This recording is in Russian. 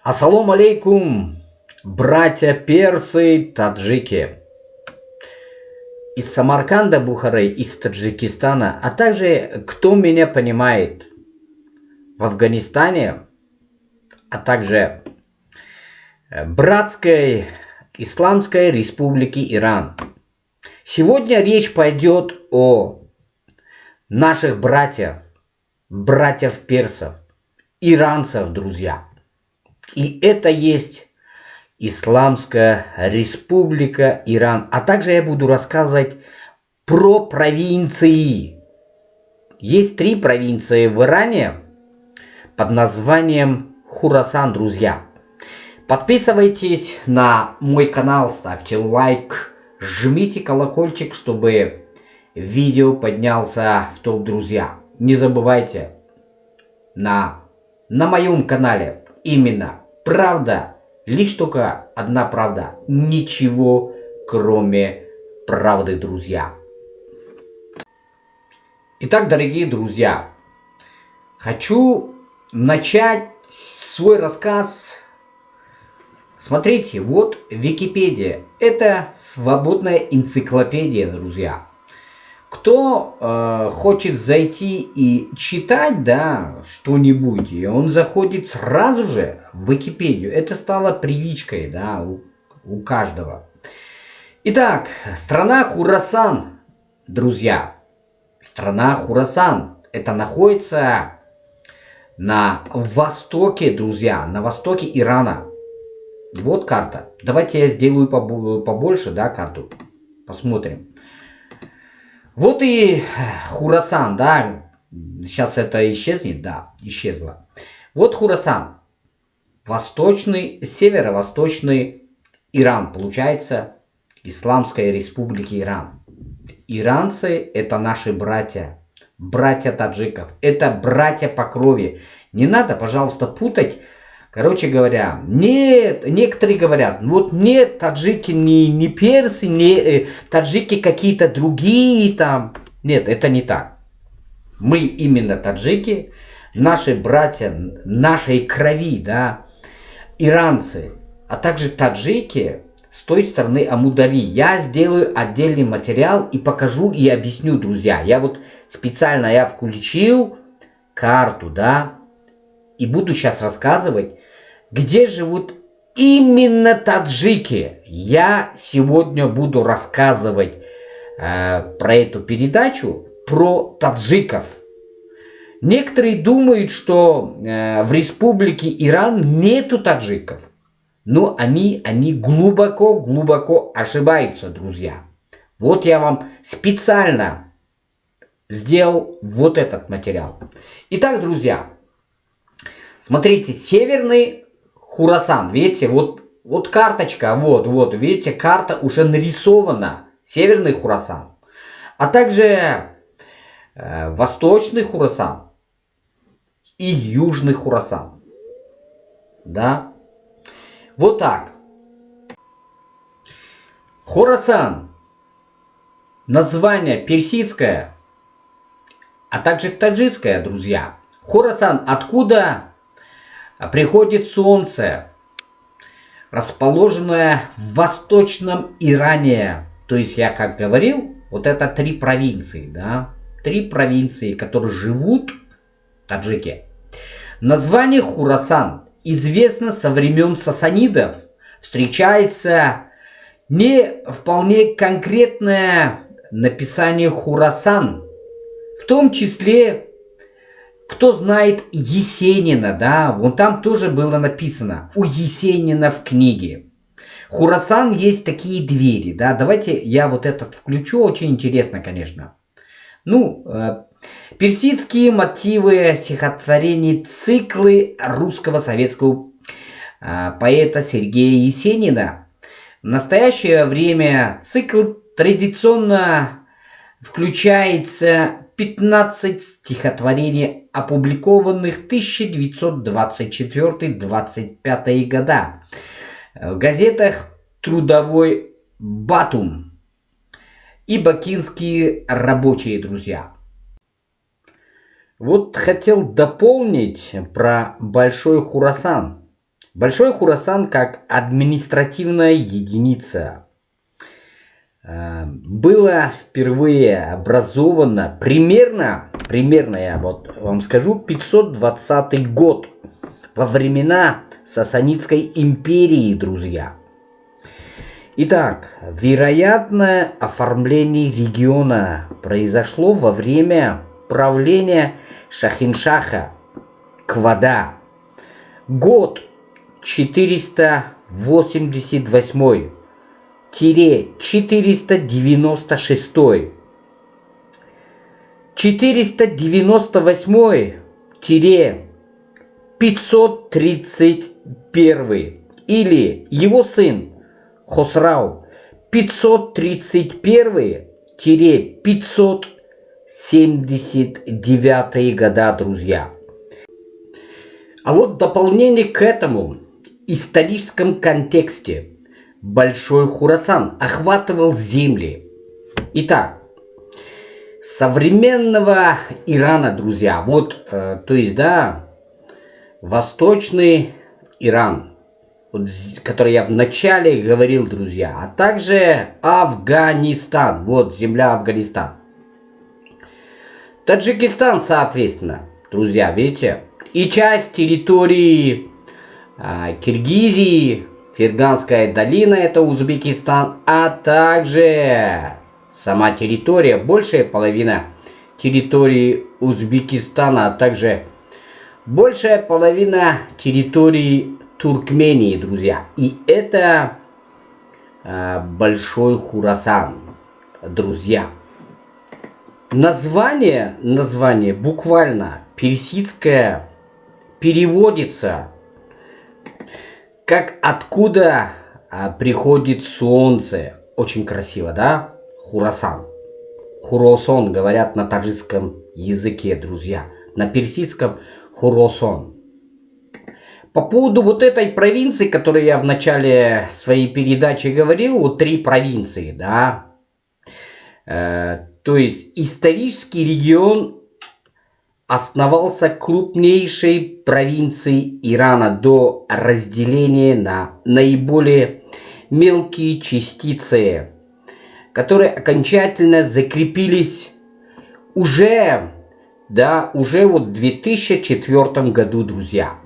Ассалам алейкум, братья персы, таджики. Из Самарканда, Бухары, из Таджикистана, а также, кто меня понимает, в Афганистане, а также братской Исламской Республики Иран. Сегодня речь пойдет о наших братьев персов, иранцев, друзья. И это есть Исламская Республика Иран. А также я буду рассказывать про провинции. Есть 3 провинции в Иране под названием Хурасан, друзья. Подписывайтесь на мой канал, ставьте лайк, жмите колокольчик, чтобы видео поднялся в топ, друзья. Не забывайте, на моем канале именно правда, лишь только одна правда, ничего кроме правды, друзья. Итак, дорогие друзья, хочу начать свой рассказ. Смотрите, вот Википедия. Это свободная энциклопедия, друзья. Кто хочет зайти и читать, да, что-нибудь, и он заходит сразу же в Википедию. Это стало привычкой, да, у каждого. Итак, страна Хурасан, друзья. Страна Хурасан. Это находится на востоке, друзья, на востоке Ирана. Вот карта. Давайте я сделаю побольше, да, карту. Посмотрим. Вот и Хурасан, да. Сейчас это исчезнет, да, исчезло. Вот Хурасан. Восточный, северо-восточный Иран. Получается, Исламская Республика Иран. Иранцы – это наши братья. Братья таджиков. Это братья по крови. Не надо, пожалуйста, путать. Короче говоря, нет, некоторые говорят, вот нет, таджики не персы, не таджики какие-то другие там. Нет, это не так. Мы именно таджики, наши братья, нашей крови, да, иранцы, а также таджики с той стороны Амударьи. Я сделаю отдельный материал и покажу и объясню, друзья. Я вот специально включил карту, да, и буду сейчас рассказывать, где живут именно таджики. Я сегодня буду рассказывать про эту передачу, про таджиков. Некоторые думают, что в республике Иран нету таджиков. Но они глубоко ошибаются, друзья. Вот я вам специально сделал вот этот материал. Итак, друзья, смотрите, северный Хурасан, видите, вот карточка, вот, видите, карта уже нарисована, северный Хурасан, а также восточный Хурасан и южный Хурасан, да, вот так. Хурасан, название персидское, а также таджикское, друзья. Хурасан, откуда приходит солнце, расположенное в восточном Иране. То есть я как говорил, вот это 3 провинции, да, 3 провинции, которые живут таджики. Название Хурасан известно со времен сасанидов. Встречается не вполне конкретное написание Хурасан, в том числе, кто знает Есенина, да, вон там тоже было написано у Есенина в книге. Хурасан есть такие двери, да, давайте я вот этот включу, очень интересно, конечно. Ну, персидские мотивы стихотворений, циклы русского советского поэта Сергея Есенина. В настоящее время цикл традиционно включается 15 стихотворений, опубликованных в 1924-25 года в газетах «Трудовой Батум» и «Бакинские рабочие», друзья. Вот хотел дополнить про Большой Хурасан. Большой Хурасан как административная единица было впервые образовано примерно я вот вам скажу, 520 год во времена Сасанидской империи, друзья. Итак, вероятное оформление региона произошло во время правления Шахиншаха Квада. Год 488-496. 498-531 или его сын Хосрау 531-579 года, друзья. А вот дополнение к этому историческом контексте. Большой Хурасан охватывал земли. Итак, современного Ирана, друзья, вот, то есть, да, восточный Иран, вот, который я вначале говорил, друзья, а также Афганистан, вот, земля Афганистан. Таджикистан, соответственно, друзья, видите, и часть территории Киргизии, Ферганская долина, это Узбекистан, а также сама территория, большая половина территории Узбекистана, а также большая половина территории Туркмении, друзья. И это Большой Хурасан, друзья. Название буквально персидское переводится как «откуда приходит солнце». Очень красиво, да? Хурасан. Хуросон говорят на таджикском языке, друзья. На персидском Хуросон. По поводу вот этой провинции, которую я в начале своей передачи говорил, вот 3 провинции, да. То есть исторический регион основался крупнейшей провинцией Ирана до разделения на наиболее мелкие частицы, которые окончательно закрепились уже вот в 2004 году, друзья.